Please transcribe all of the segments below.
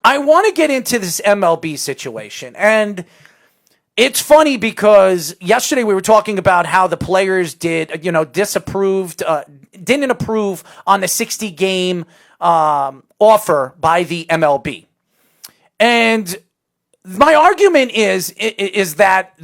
I want to get into this MLB situation, and it's funny because yesterday we were talking about how the players didn't approve on the 60-game offer by the MLB. And my argument is that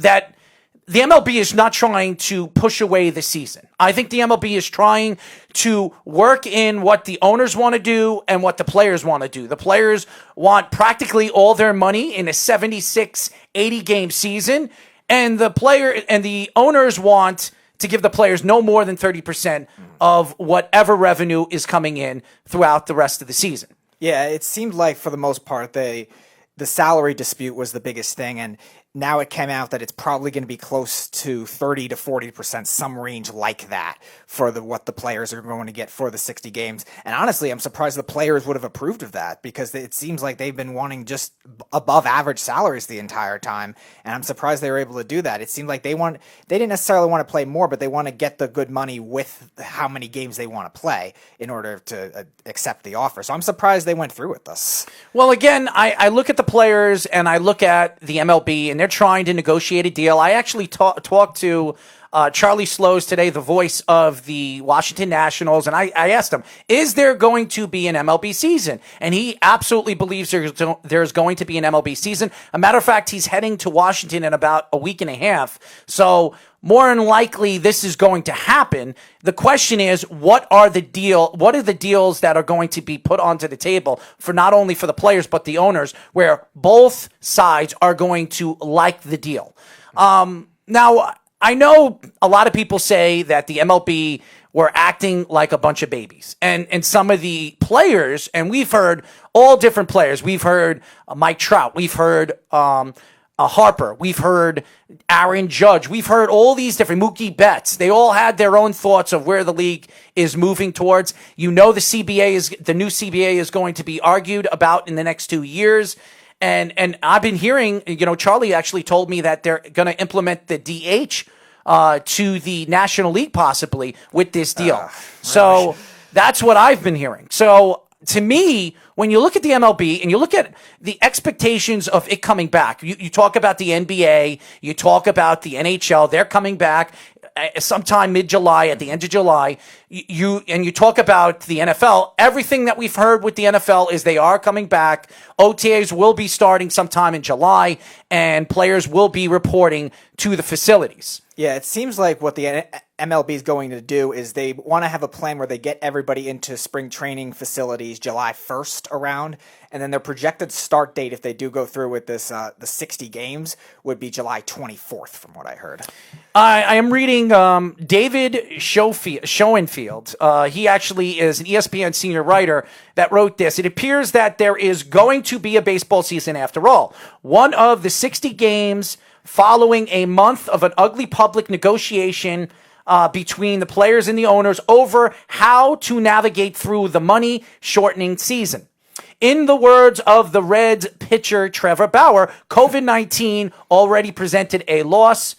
the MLB is not trying to push away the season. I think the MLB is trying to work in what the owners want to do and what the players want to do. The players want practically all their money in a 76, 80-game season, and the owners want to give the players no more than 30% of whatever revenue is coming in throughout the rest of the season. Yeah, it seemed like for the most part the salary dispute was the biggest thing, and now it came out that it's probably going to be close to 30 to 40%, some range like that, for what the players are going to get for the 60 games. And honestly, I'm surprised the players would have approved of that, because it seems like they've been wanting just above average salaries the entire time, and I'm surprised they were able to do that. It seemed like they didn't necessarily want to play more, but they want to get the good money with how many games they want to play in order to accept the offer. So I'm surprised they went through with this. Well, again, I look at the players and I look at the MLB, and they're trying to negotiate a deal. I actually talked to Charlie Slows today, the voice of the Washington Nationals, and I asked him, is there going to be an MLB season? And he absolutely believes there's going to be an MLB season. A matter of fact, he's heading to Washington in about a week and a half. So more than likely, this is going to happen. The question is, what are the deals that are going to be put onto the table for not only for the players but the owners, where both sides are going to like the deal? Now, I know a lot of people say that the MLB were acting like a bunch of babies, and some of the players, and we've heard all different players. We've heard Mike Trout. We've heard Harper. We've heard Aaron Judge. We've heard all these different Mookie Betts. They all had their own thoughts of where the league is moving towards. You know, the new CBA is going to be argued about in the next 2 years. And I've been hearing, Charlie actually told me that they're going to implement the DH to the National League possibly with this deal. So that's what I've been hearing. So to me, when you look at the MLB and you look at the expectations of it coming back, you talk about the NBA, you talk about the NHL, they're coming back sometime mid-July, at the end of July. You talk about the NFL. Everything that we've heard with the NFL is they are coming back. OTAs will be starting sometime in July, and players will be reporting to the facilities. Yeah, it seems like what the MLB is going to do is they want to have a plan where they get everybody into spring training facilities July 1st around, and then their projected start date, if they do go through with this, the 60 games, would be July 24th, from what I heard. I am reading David Schoenfield. He actually is an ESPN senior writer that wrote this. It appears that there is going to be a baseball season after all. One of the 60 games following a month of an ugly public negotiation between the players and the owners over how to navigate through the money-shortening season. In the words of the Reds pitcher Trevor Bauer, COVID-19 already presented a loss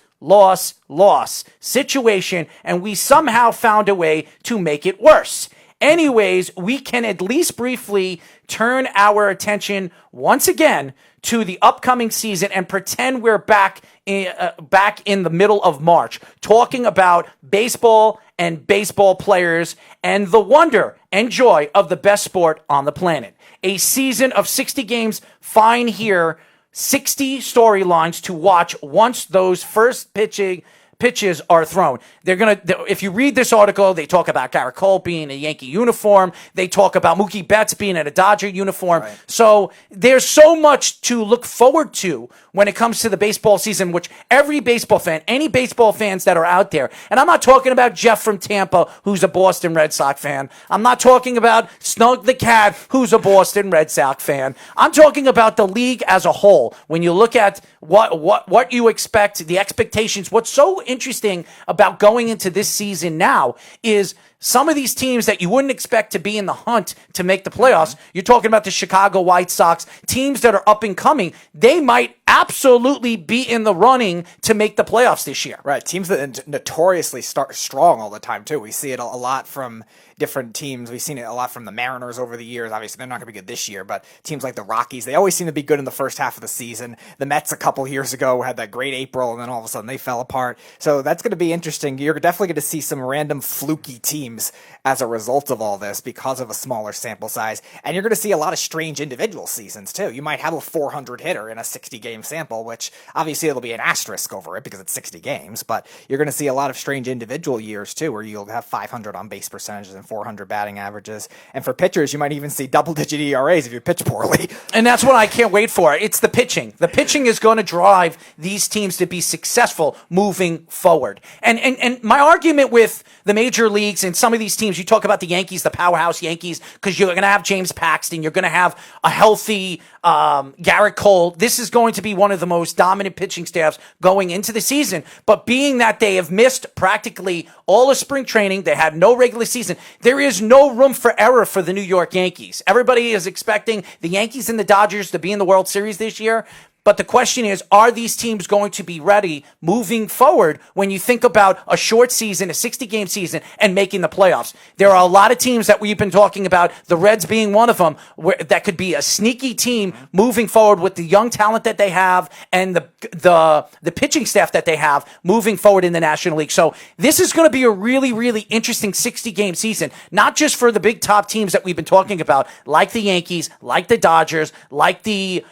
situation, and we somehow found a way to make it worse. Anyways, we can at least briefly turn our attention once again to the upcoming season and pretend we're back in the middle of March, talking about baseball and baseball players and the wonder and joy of the best sport on the planet. A season of 60 games, fine here, 60 storylines to watch once those first pitches are thrown. If you read this article, they talk about Garrett Cole being in a Yankee uniform. They talk about Mookie Betts being in a Dodger uniform. Right. So there's so much to look forward to when it comes to the baseball season, which every baseball fan, any baseball fans that are out there, and I'm not talking about Jeff from Tampa, who's a Boston Red Sox fan. I'm not talking about Snug the Cat, who's a Boston Red Sox fan. I'm talking about the league as a whole. When you look at what you expect, the expectations, what's so interesting about going into this season now is some of these teams that you wouldn't expect to be in the hunt to make the playoffs. You're talking about the Chicago White Sox, teams that are up and coming. They might absolutely be in the running to make the playoffs this year. Right, teams that notoriously start strong all the time too. We see it a lot from different teams. We've seen it a lot from the Mariners over the years. Obviously, they're not going to be good this year, but teams like the Rockies, they always seem to be good in the first half of the season. The Mets a couple years ago had that great April, and then all of a sudden they fell apart. So that's going to be interesting. You're definitely going to see some random fluky teams as a result of all this because of a smaller sample size. And you're going to see a lot of strange individual seasons, too. You might have a 400 hitter in a 60-game sample, which obviously it'll be an asterisk over it because it's 60 games, but you're going to see a lot of strange individual years, too, where you'll have 500 on base percentages and 400 batting averages. And for pitchers, you might even see double-digit ERAs if you pitch poorly. And that's what I can't wait for. It's the pitching. The pitching is going to drive these teams to be successful moving forward. And my argument with the major leagues and some of these teams, you talk about the Yankees, the powerhouse Yankees, because you're going to have James Paxton, you're going to have a healthy Garrett Cole. This is going to be one of the most dominant pitching staffs going into the season. But being that they have missed practically all of spring training, they had no regular season, there is no room for error for the New York Yankees. Everybody is expecting the Yankees and the Dodgers to be in the World Series this year. But the question is, are these teams going to be ready moving forward when you think about a short season, a 60-game season, and making the playoffs? There are a lot of teams that we've been talking about, the Reds being one of them, that could be a sneaky team moving forward with the young talent that they have and the pitching staff that they have moving forward in the National League. So this is going to be a really, really interesting 60-game season, not just for the big top teams that we've been talking about, like the Yankees, like the Dodgers, like the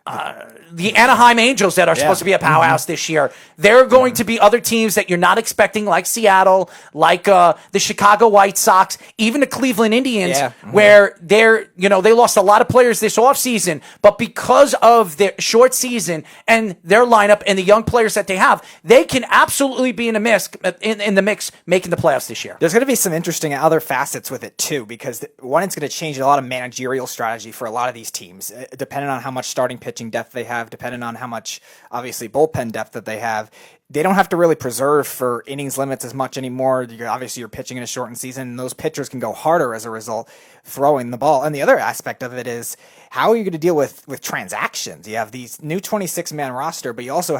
Anaheim Angels that are supposed to be a powerhouse this year. There are going to be other teams that you're not expecting, like Seattle, like the Chicago White Sox, even the Cleveland Indians, where they lost a lot of players this offseason, but because of their short season and their lineup and the young players that they have, they can absolutely be in the mix making the playoffs this year. There's going to be some interesting other facets with it, too, because one, it's going to change a lot of managerial strategy for a lot of these teams, depending on how much starting pitching depth they have, depending on how much, obviously, bullpen depth that they have. They don't have to really preserve for innings limits as much anymore. Obviously, you're pitching in a shortened season, and those pitchers can go harder as a result, throwing the ball. And the other aspect of it is, how are you going to deal with transactions? You have these new 26-man roster, but you also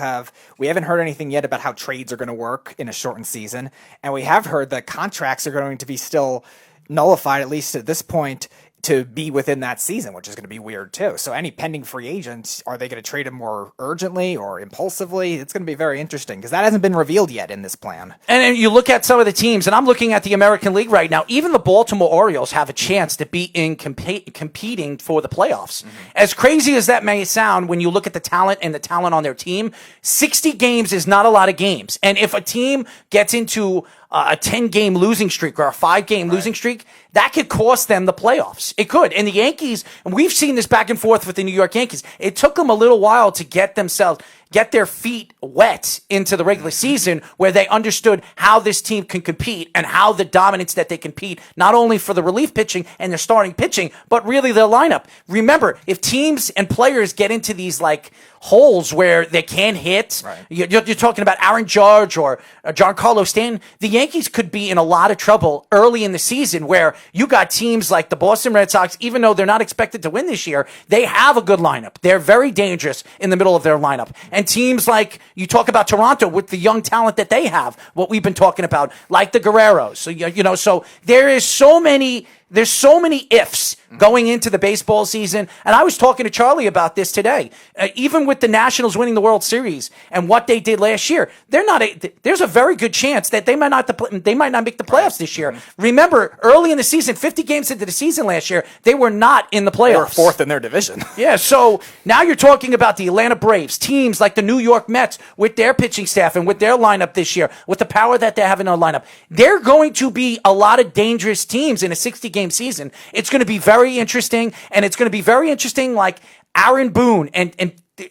we haven't heard anything yet about how trades are going to work in a shortened season. And we have heard that contracts are going to be still nullified, at least at this point, to be within that season, which is going to be weird too. So any pending free agents, are they going to trade him more urgently or impulsively? It's going to be very interesting because that hasn't been revealed yet in this plan. And then you look at some of the teams, and I'm looking at the American League right now. Even the Baltimore Orioles have a chance to be in competing for the playoffs. As crazy as that may sound, when you look at the talent and the talent on their team, 60 games is not a lot of games. And if a team gets into a 10-game losing streak or a 5-game losing streak, that could cost them the playoffs. It could. And the Yankees, and we've seen this back and forth with the New York Yankees, it took them a little while to get their feet wet into the regular season where they understood how this team can compete and how the dominance that they compete, not only for the relief pitching and their starting pitching, but really their lineup. Remember, if teams and players get into these holes where they can't hit, you're talking about Aaron Judge or Giancarlo Stanton, the Yankees could be in a lot of trouble early in the season where you got teams like the Boston Red Sox, even though they're not expected to win this year, they have a good lineup. They're very dangerous in the middle of their lineup. And teams like, you talk about Toronto with the young talent that they have, what we've been talking about, like the Guerreros. So, so there's so many ifs going into the baseball season. And I was talking to Charlie about this today. Even with the Nationals winning the World Series and what they did last year, there's a very good chance that they might not make the playoffs this year. Remember, early in the season, 50 games into the season last year, they were not in the playoffs. They were fourth in their division. Yeah, so now you're talking about the Atlanta Braves, teams like the New York Mets with their pitching staff and with their lineup this year, with the power that they have in their lineup. They're going to be a lot of dangerous teams in a 60-game season. It's going to be very interesting, and it's going to be very interesting like Aaron Boone and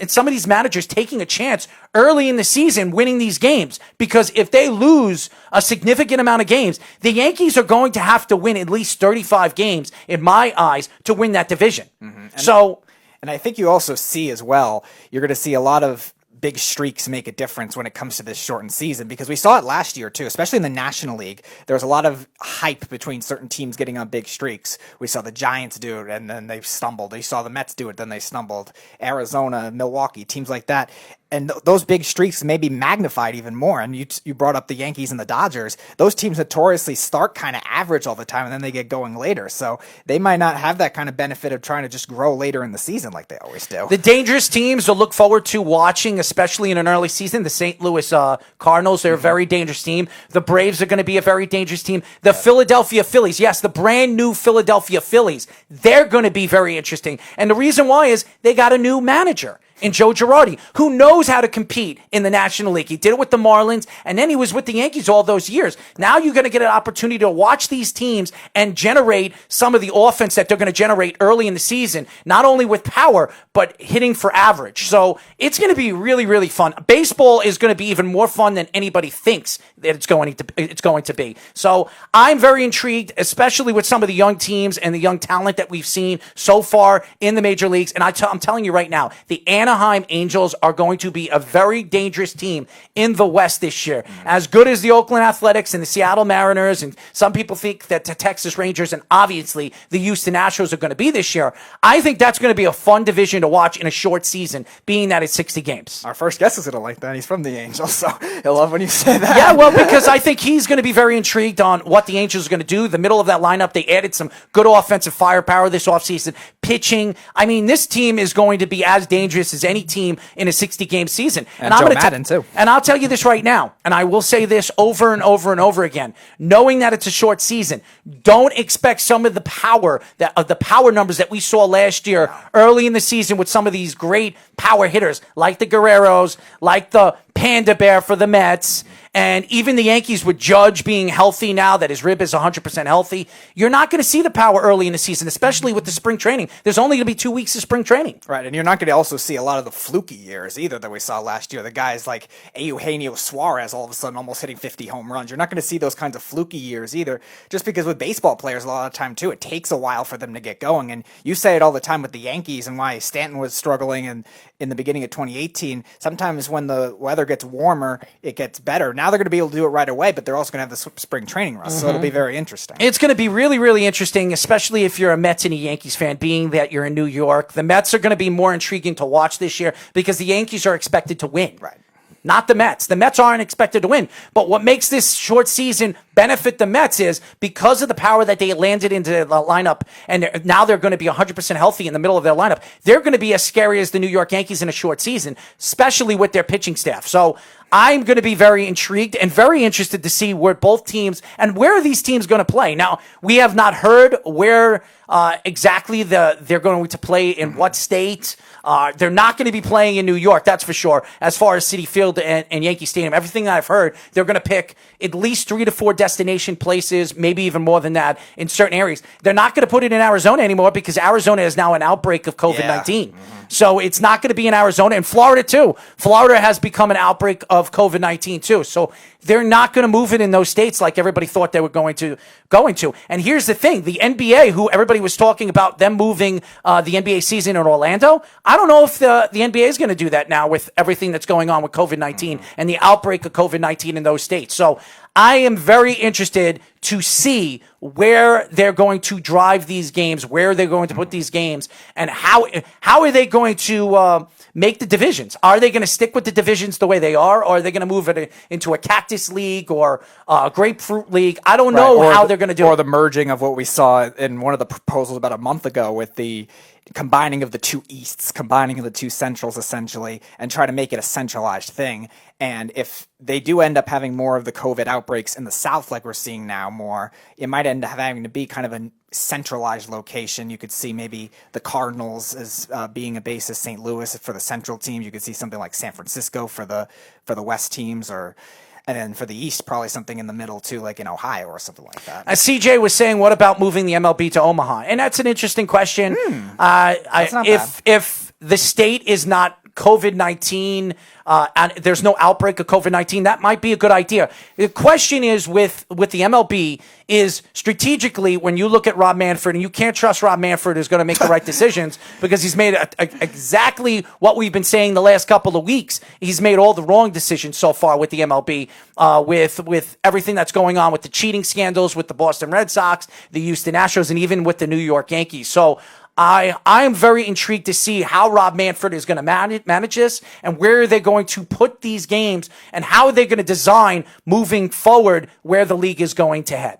some of these managers taking a chance early in the season winning these games, because if they lose a significant amount of games, the Yankees are going to have to win at least 35 games, in my eyes, to win that division. And I think you also see as well, you're going to see a lot of big streaks make a difference when it comes to this shortened season, because we saw it last year too, especially in the National League. There was a lot of hype between certain teams getting on big streaks. We saw the Giants do it, and then they stumbled. You saw the Mets do it, then they stumbled. Arizona, Milwaukee, teams like that. and those big streaks may be magnified even more. And you brought up the Yankees and the Dodgers. Those teams notoriously start kind of average all the time, and then they get going later. So they might not have that kind of benefit of trying to just grow later in the season like they always do. The dangerous teams to look forward to watching, especially in an early season, the St. Louis Cardinals, they're a very dangerous team. The Braves are going to be a very dangerous team. The Philadelphia Phillies, yes, the brand new Philadelphia Phillies, they're going to be very interesting. And the reason why is they got a new manager in Joe Girardi, who knows how to compete in the National League. He did it with the Marlins, and then he was with the Yankees all those years. Now you're going to get an opportunity to watch these teams and generate some of the offense that they're going to generate early in the season, not only with power, but hitting for average. So it's going to be really, really fun. Baseball is going to be even more fun than anybody thinks that it's going to be. So I'm very intrigued, especially with some of the young teams and the young talent that we've seen so far in the major leagues. And I'm telling you right now, the Anaheim Angels are going to be a very dangerous team in the West this year. As good as the Oakland Athletics and the Seattle Mariners, and some people think that the Texas Rangers and obviously the Houston Astros are going to be this year, I think that's going to be a fun division to watch in a short season, being that it's 60 games. Our first guest is going to like that. He's from the Angels, so he'll love when you say that. Yeah, well, because I think he's going to be very intrigued on what the Angels are going to do. The middle of that lineup, they added some good offensive firepower this offseason. Pitching, I mean, this team is going to be as dangerous as any team in a 60-game season. And Joe Madden, too. And I'll tell you this right now, and I will say this over and over and over again, knowing that it's a short season, don't expect some of the power numbers that we saw last year early in the season with some of these great power hitters like the Guerreros, like the Panda Bear for the Mets, and even the Yankees with Judge being healthy now that his rib is 100% healthy. You're not going to see the power early in the season, especially with the spring training. There's only going to be 2 weeks of spring training. Right, and you're not going to also see a lot of the fluky years either that we saw last year. The guys like Eugenio Suarez all of a sudden almost hitting 50 home runs. You're not going to see those kinds of fluky years either, just because with baseball players a lot of time too, it takes a while for them to get going. And you say it all the time with the Yankees and why Stanton was struggling and in the beginning of 2018. Sometimes when the weather gets warmer, it gets better. Now they're going to be able to do it right away, but they're also going to have the spring training rust, so it'll be very interesting. It's going to be really, really interesting, especially if you're a Mets and a Yankees fan, being that you're in New York. The Mets are going to be more intriguing to watch this year because the Yankees are expected to win. Right. Not the Mets. The Mets aren't expected to win. But what makes this short season benefit the Mets is because of the power that they landed into the lineup, and now they're going to be 100% healthy in the middle of their lineup. They're going to be as scary as the New York Yankees in a short season, especially with their pitching staff. So I'm going to be very intrigued and very interested to see where both teams and where are these teams going to play. Now, we have not heard where exactly they're going to play in what state. They're not going to be playing in New York, that's for sure. As far as Citi Field and Yankee Stadium, everything that I've heard, they're going to pick at least 3 to 4 destination places, maybe even more than that in certain areas. They're not going to put it in Arizona anymore because Arizona is now an outbreak of COVID-19. Yeah. So it's not going to be in Arizona and Florida too. Florida has become an outbreak of COVID-19 too. So they're not going to move it in those states like everybody thought they were going to. And here's the thing. The NBA, who everybody was talking about them moving the NBA season in Orlando, I don't know if the NBA is going to do that now with everything that's going on with COVID-19 and the outbreak of COVID-19 in those states. So I am very interested to see where they're going to drive these games, where they're going to put these games, and how are they going to make the divisions? Are they going to stick with the divisions the way they are, or are they going to move it into a cactus league or a grapefruit league? I don't know how they're going to do it. Or the merging of what we saw in one of the proposals about a month ago with the combining of the two Easts, combining of the two Centrals essentially, and try to make it a centralized thing. And if they do end up having more of the COVID outbreaks in the South like we're seeing now more, it might end up having to be kind of a centralized location. You could see maybe the Cardinals as being a base of St. Louis for the Central team. You could see something like San Francisco for the West teams, and then for the East, probably something in the middle too, like in Ohio or something like that. CJ was saying, what about moving the MLB to Omaha? And that's an interesting question. That's not bad. If the state is not COVID-19, and there's no outbreak of COVID-19, that might be a good idea. The question is with the MLB is strategically when you look at Rob Manfred, and you can't trust Rob Manfred is going to make the right decisions because he's made exactly what we've been saying the last couple of weeks. He's made all the wrong decisions so far with the MLB, with everything that's going on with the cheating scandals with the Boston Red Sox, the Houston Astros, and even with the New York Yankees. So I am very intrigued to see how Rob Manfred is going to manage this and where they're going to put these games and how they're going to design moving forward where the league is going to head.